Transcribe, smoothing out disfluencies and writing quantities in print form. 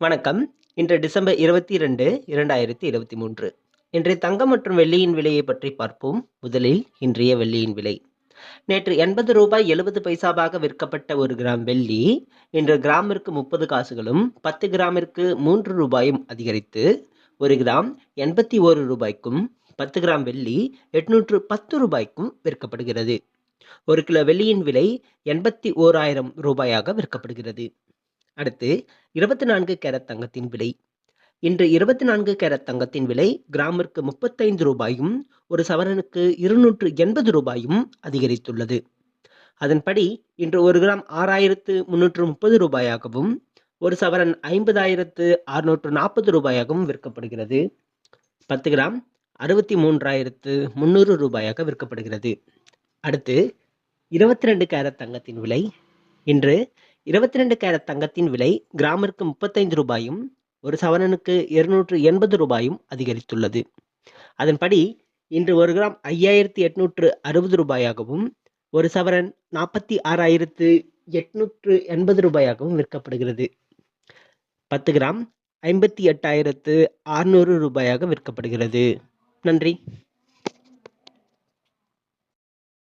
வணக்கம். இன்று டிசம்பர் 22, 2023. இன்றைய தங்கம் மற்றும் வெள்ளியின் விலையை பற்றி பார்ப்போம். முதலில் இன்றைய வெள்ளியின் விலை. நேற்று ரூபாய் 70 பைசாவாக விற்கப்பட்ட 1 கிராம் வெள்ளி இன்று கிராமிற்கு 30 காசுகளும் 10 கிராமிற்கு 3 ரூபாயும் அதிகரித்து 1 கிராம் 81 ரூபாய்க்கும் 10 கிராம் வெள்ளி 810 ரூபாய்க்கும் விற்கப்படுகிறது. 1 கிலோ வெள்ளியின் விலை 81,000 ரூபாயாக விற்கப்படுகிறது. அடுத்து 24 கேரட் தங்கத்தின் விலை. இன்று 24 கேரட் தங்கத்தின் விலை கிராமிற்கு 35 ரூபாயும் 1 சவரனுக்கு 280 ரூபாயும் அதிகரித்துள்ளது. அதன்படி இன்று 1 கிராம் 6,330 ரூபாயாகவும் 1 சவரன் 50,640 ரூபாயாகவும் விற்கப்படுகிறது. 10 கிராம் 63,300 ரூபாயாக விற்கப்படுகிறது. அடுத்து 22 கேரட் தங்கத்தின் விலை. இன்று 22 கேரட் தங்கத்தின் விலை கிராமிற்கு 35 ரூபாயும் 1 சவரனுக்கு 280 ரூபாயும் அதிகரித்துள்ளது. அதன்படி இன்று 1 கிராம் 5,860 ரூபாயாகவும் 1 சவரன் 46,880 ரூபாயாகவும் விற்கப்படுகிறது. 10 கிராம் 58,600 ரூபாயாக விற்கப்படுகிறது. நன்றி.